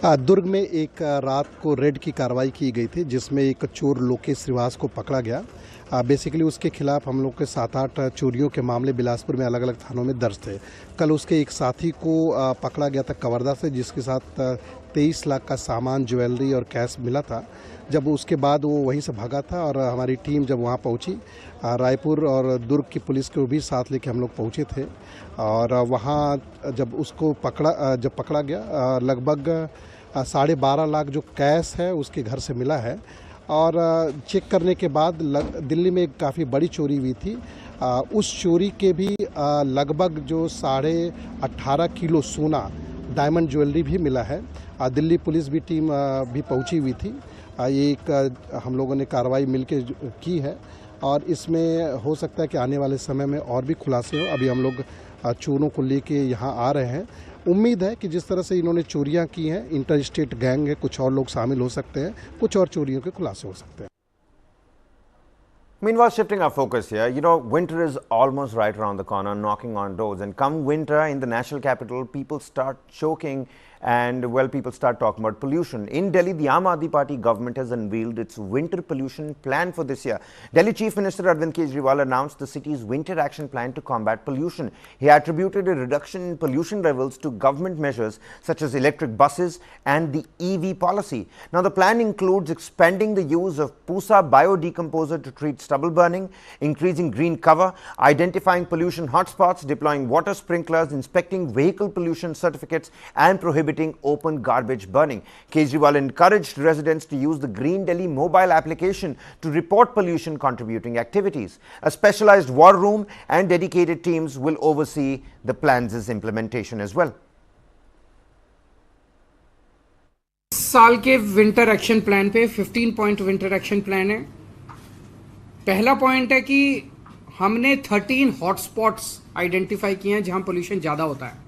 दुर्ग में एक रात को red की कार्रवाई की गई थी जिसमें एक चोर लोकेश श्रीवास को पकड़ा गया। बेसिकली उसके खिलाफ हम लोग के 7-8 चोरियों के मामले बिलासपुर में अलग अलग थानों में दर्ज थे। कल उसके एक साथी को पकड़ा गया था कवर्धा से, जिसके साथ 23 लाख का सामान, ज्वेलरी और कैश मिला था। जब उसके बाद वो वहीं से भागा था और हमारी टीम जब वहाँ पहुँची, रायपुर और दुर्ग की पुलिस को भी साथ लेके हम लोग पहुँचे थे और वहाँ जब उसको पकड़ा गया, लगभग 12.5 लाख जो कैश है उसके घर से मिला है। और चेक करने के बाद दिल्ली में काफ़ी बड़ी चोरी हुई थी, उस चोरी के भी लगभग जो 18.5 किलो सोना, डायमंड ज्वेलरी भी मिला है। दिल्ली पुलिस भी टीम भी पहुंची हुई थी। ये एक हम लोगों ने कार्रवाई मिलके की है और इसमें हो सकता है कि आने वाले समय में और भी खुलासे हो। अभी हम लोग चोरों को लेके यहाँ आ रहे हैं। उम्मीद है कि जिस तरह से इन्होंने चोरियां की हैं, इंटर स्टेट गैंग है, कुछ और लोग शामिल हो सकते हैं, कुछ और चोरियों के खुलासे हो सकते हैं। Meanwhile, shifting our focus here, winter is almost right around the corner, knocking on doors. And come winter in the national capital, people start choking and, well, people start talking about pollution. In Delhi, the Aam Aadmi Party government has unveiled its winter pollution plan for this year. Delhi Chief Minister Arvind Kejriwal announced the city's winter action plan to combat pollution. He attributed a reduction in pollution levels to government measures such as electric buses and the EV policy. Now, the plan includes expanding the use of POCSO biodecomposer to treat stubble burning, increasing green cover, identifying pollution hotspots, deploying water sprinklers, inspecting vehicle pollution certificates and prohibiting open garbage burning. Kejriwal encouraged residents to use the Green Delhi mobile application to report pollution contributing activities. A specialized war room and dedicated teams will oversee the plan's implementation as well. साल के winter action plan पे 15 point winter action plan है। पहला point है कि हमने 13 hotspots identify किए हैं जहां पोल्यूशन ज़्यादा होता है।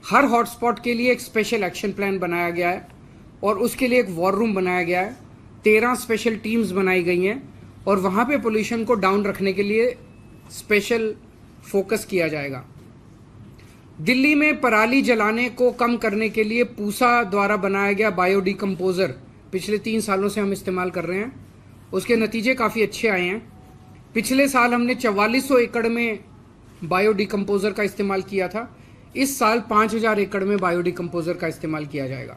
हर हॉटस्पॉट के लिए एक स्पेशल एक्शन प्लान बनाया गया है और उसके लिए एक वॉर रूम बनाया गया है। 13 स्पेशल टीम्स बनाई गई हैं और वहां पे पोल्यूशन को डाउन रखने के लिए स्पेशल फोकस किया जाएगा। दिल्ली में पराली जलाने को कम करने के लिए पूसा द्वारा बनाया गया बायोडिकम्पोजर पिछले 3 सालों से हम इस्तेमाल कर रहे हैं। उसके नतीजे काफ़ी अच्छे आए हैं। पिछले साल हमने 4400 एकड़ में बायोडिकम्पोजर का इस्तेमाल किया था। इस साल 5000 एकड़ में बायोडिकम्पोजर का इस्तेमाल किया जाएगा।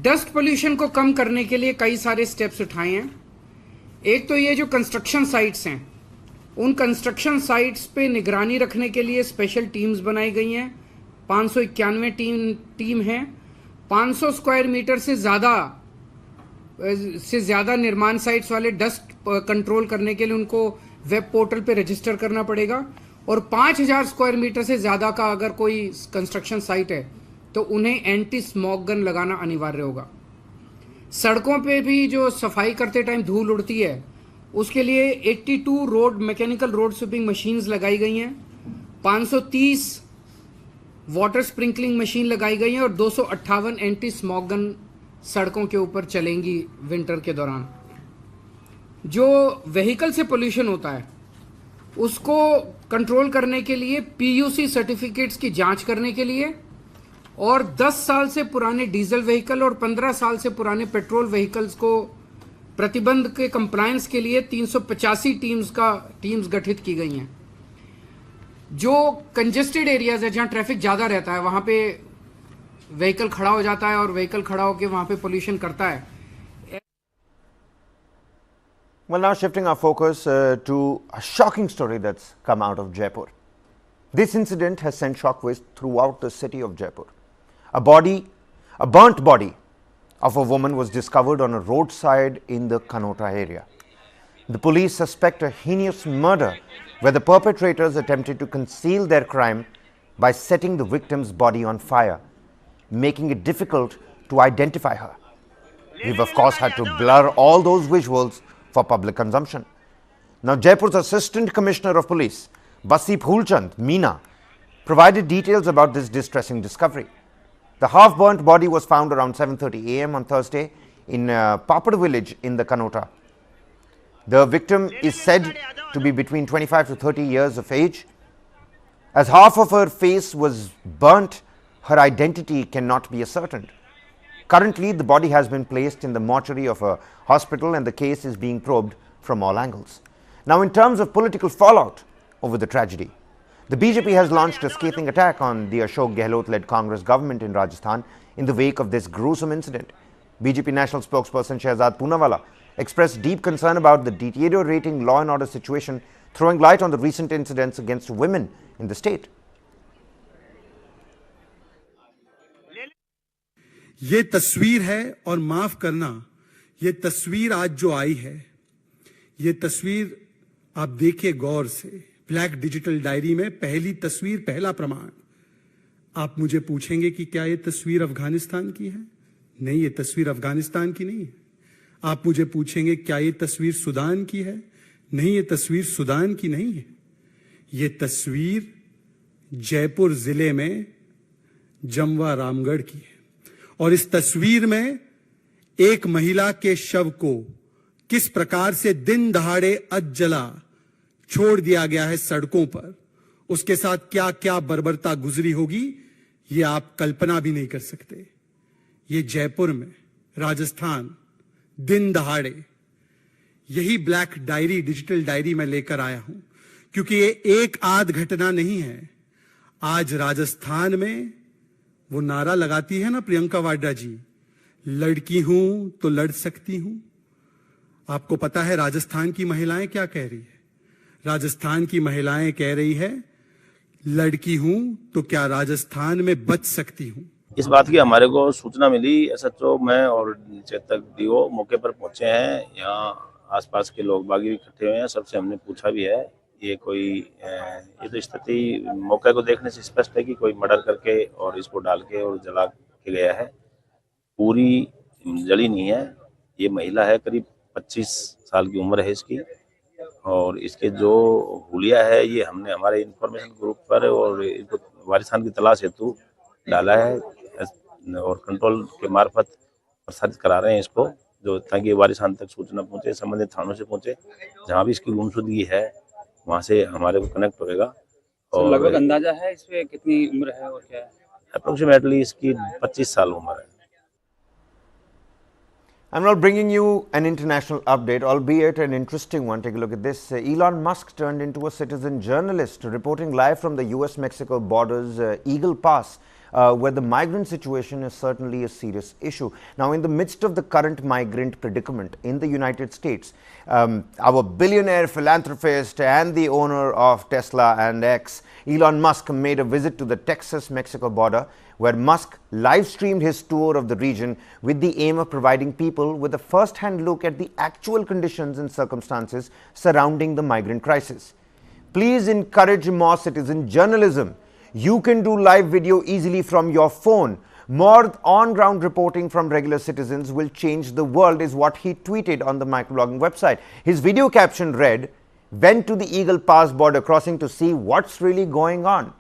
डस्ट पोल्यूशन को कम करने के लिए कई सारे स्टेप्स उठाए हैं। एक तो ये जो कंस्ट्रक्शन साइट्स हैं, उन कंस्ट्रक्शन साइट्स पे निगरानी रखने के लिए स्पेशल टीम्स बनाई गई हैं। 591 टीम हैं। 500 स्क्वायर मीटर से ज़्यादा निर्माण साइट्स वाले डस्ट कंट्रोल करने के लिए उनको वेब पोर्टल पे रजिस्टर करना पड़ेगा और 5000 स्क्वायर मीटर से ज़्यादा का अगर कोई कंस्ट्रक्शन साइट है तो उन्हें एंटी स्मॉग गन लगाना अनिवार्य होगा। सड़कों पे भी जो सफाई करते टाइम धूल उड़ती है उसके लिए 82 road mechanical road sweeping machines लगाई गई हैं, 530 वाटर स्प्रिंकलिंग मशीन लगाई गई हैं और 258 एंटी स्मॉग गन सड़कों के ऊपर चलेंगी विंटर के दौरान। जो व्हीकल से पोल्यूशन होता है उसको कंट्रोल करने के लिए पीयूसी सर्टिफिकेट्स की जांच करने के लिए और 10 साल से पुराने डीजल व्हीकल और 15 साल से पुराने पेट्रोल व्हीकल्स को प्रतिबंध के कंप्लायंस के लिए 385 टीम्स गठित की गई हैं। जो कंजेस्टेड एरियाज है जहां ट्रैफिक ज्यादा रहता है वहां पे व्हीकल खड़ा हो जाता है और व्हीकल खड़ा होकर वहां पे पोल्यूशन करता है। Well, now shifting our focus to a shocking story that's come out of Jaipur. This incident has sent shockwaves throughout the city of Jaipur. A burnt body of a woman was discovered on a roadside in the Kanota area. The police suspect a heinous murder where the perpetrators attempted to conceal their crime by setting the victim's body on fire, making it difficult to identify her. We've of course had to blur all those visuals for public consumption. Now, Jaipur's Assistant Commissioner of Police, Basi Phulchand Meena, provided details about this distressing discovery. The half-burnt body was found around 7:30 a.m. on Thursday in Papad village in the Kanota. The victim is said to be between 25 to 30 years of age. As half of her face was burnt, her identity cannot be ascertained. Currently, the body has been placed in the mortuary of a hospital and the case is being probed from all angles. Now, in terms of political fallout over the tragedy, the BJP has launched a scathing attack on the Ashok Gehlot-led Congress government in Rajasthan in the wake of this gruesome incident. BJP national spokesperson Shehzad Poonawalla expressed deep concern about the deteriorating law and order situation, throwing light on the recent incidents against women in the state. ये तस्वीर है और माफ करना, ये तस्वीर आज जो आई है, ये तस्वीर आप देखिए गौर से। ब्लैक डिजिटल डायरी में पहली तस्वीर, पहला प्रमाण। आप मुझे पूछेंगे कि क्या ये तस्वीर अफगानिस्तान की है? नहीं, ये तस्वीर अफगानिस्तान की नहीं है। आप मुझे पूछेंगे क्या ये तस्वीर सूडान की है? नहीं, ये तस्वीर सूडान की नहीं है। ये तस्वीर जयपुर जिले में जमवा रामगढ़ की है और इस तस्वीर में एक महिला के शव को किस प्रकार से दिन दहाड़े अधजला छोड़ दिया गया है सड़कों पर, उसके साथ क्या क्या बर्बरता गुजरी होगी, ये आप कल्पना भी नहीं कर सकते। ये जयपुर में, राजस्थान, दिन दहाड़े, यही ब्लैक डायरी, डिजिटल डायरी मैं लेकर आया हूं क्योंकि ये एक आध घटना नहीं है। आज राजस्थान में वो नारा लगाती है ना प्रियंका वाड्रा जी, लड़की हूं तो लड़ सकती हूं। आपको पता है राजस्थान की महिलाएं क्या कह रही है? राजस्थान की महिलाएं कह रही है, लड़की हूं तो क्या राजस्थान में बच सकती हूं। इस बात की हमारे को सूचना मिली, एसएचओ मैं और चेतक डीओ मौके पर पहुंचे हैं। यहाँ आसपास के लोग बागी भी इकट्ठे हुए हैं, सबसे हमने पूछा भी है। ये तो स्थिति मौके को देखने से स्पष्ट है कि कोई मर्डर करके और इसको डाल के और जला के गया है। पूरी जली नहीं है। ये महिला है, करीब 25 साल की उम्र है इसकी और इसके जो हुलिया है ये हमने हमारे इंफॉर्मेशन ग्रुप पर और इनको वारिसान की तलाश हेतु डाला है और कंट्रोल के मार्फत प्रसारित करा रहे हैं इसको, जो ताकि वारिसान तक सूचना पहुंचे, संबंधित थानों से पहुंचे। जहां भी इसकी गुमशुदगी है वहां से हमारे को कनेक्ट होएगा। और लगभग अंदाजा है इसमें कितनी उम्र है और क्या है? अप्रोक्सीमेटली इसकी 25 साल उम्र है। I'm now bringing you an international update, albeit an interesting one. Take a look at this. Elon Musk turned into a citizen journalist, reporting live from the US-Mexico border's Eagle Pass, where the migrant situation is certainly a serious issue. Now, in the midst of the current migrant predicament in the United States, our billionaire philanthropist and the owner of Tesla and X, Elon Musk, made a visit to the Texas-Mexico border, where Musk live-streamed his tour of the region with the aim of providing people with a first-hand look at the actual conditions and circumstances surrounding the migrant crisis. Please encourage more citizen journalism. You can do live video easily from your phone. More on-ground reporting from regular citizens will change the world, is what he tweeted on the microblogging website. His video caption read, "Went to the Eagle Pass border crossing to see what's really going on."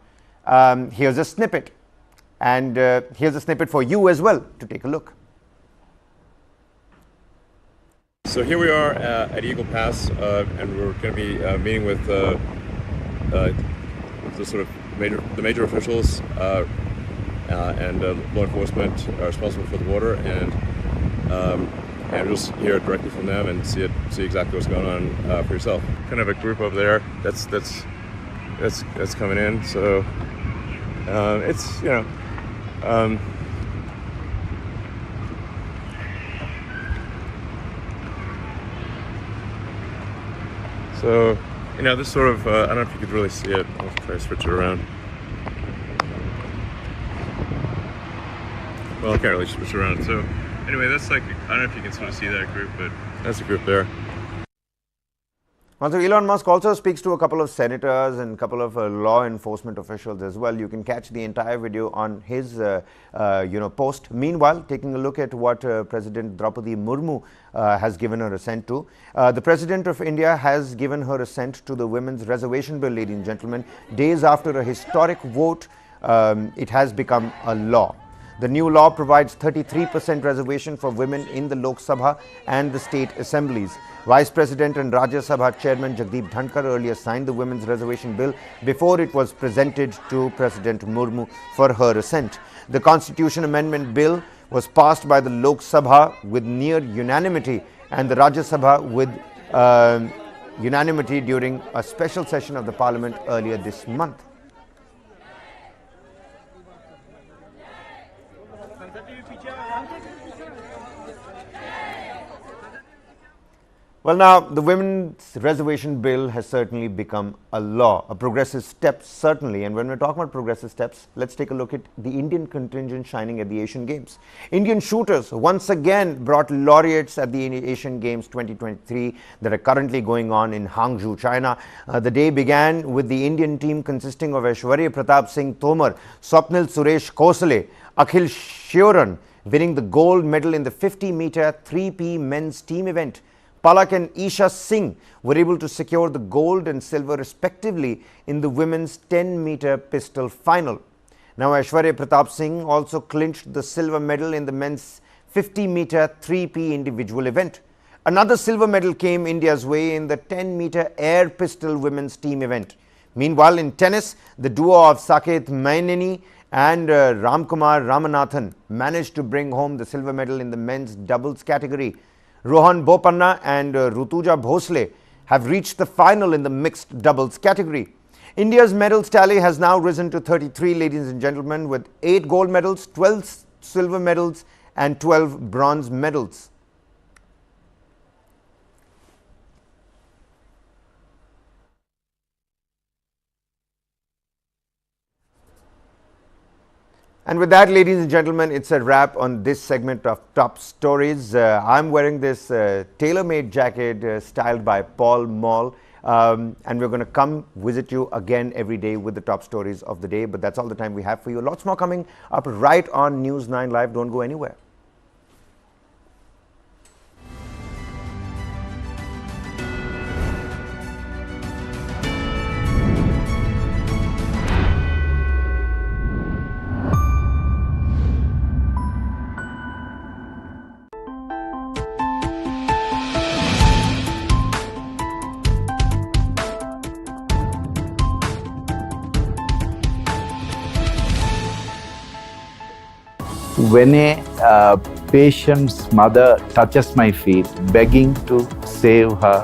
Here's a snippet, and here's a snippet for you as well to take a look. So here we are at Eagle Pass, and we're going to be meeting with the sort of major officials and law enforcement are responsible for the border, and just hear directly from them and see exactly what's going on for yourself. Kind of a group over there that's coming in. So it's So, this sort of, I don't know if you could really see it. I'll try to switch it around. Well, I can't really switch it around. So, anyway, that's like, I don't know if you can sort of see that group, but that's a group there. Also, Elon Musk also speaks to a couple of senators and a couple of law enforcement officials as well. You can catch the entire video on his post. Meanwhile, taking a look at what President Draupadi Murmu has given her assent to. The President of India has given her assent to the Women's Reservation Bill, ladies and gentlemen. Days after a historic vote, it has become a law. The new law provides 33% reservation for women in the Lok Sabha and the state assemblies. Vice President and Rajya Sabha Chairman Jagdeep Dhankar earlier signed the Women's Reservation Bill before it was presented to President Murmu for her assent. The Constitution Amendment Bill was passed by the Lok Sabha with near unanimity and the Rajya Sabha with unanimity during a special session of the Parliament earlier this month. Well, now, the Women's Reservation Bill has certainly become a law, a progressive step certainly. And when we're talking about progressive steps, let's take a look at the Indian contingent shining at the Asian Games. Indian shooters once again brought laureates at the Asian Games 2023 that are currently going on in Hangzhou, China. The day began with the Indian team consisting of Aishwarya Pratap Singh Tomar, Swapnil Suresh Khosale, Akhil Shioran winning the gold medal in the 50-meter 3P men's team event. Baloch and Isha Singh were able to secure the gold and silver respectively in the women's 10-meter pistol final. Now, Aishwarya Pratap Singh also clinched the silver medal in the men's 50-meter 3P individual event. Another silver medal came India's way in the 10-meter air pistol women's team event. Meanwhile, in tennis, the duo of Saket Mainini and Ramkumar Ramanathan managed to bring home the silver medal in the men's doubles category. Rohan Bopanna and Rutuja Bhosle have reached the final in the mixed doubles category. India's medals tally has now risen to 33, ladies and gentlemen, with 8 gold medals, 12 silver medals and 12 bronze medals. And with that, ladies and gentlemen, it's a wrap on this segment of Top Stories. I'm wearing this tailor-made jacket styled by Paul Mall. And we're going to come visit you again every day with the top stories of the day. But that's all the time we have for you. Lots more coming up right on News 9 Live. Don't go anywhere. When a patient's mother touches my feet, begging to save her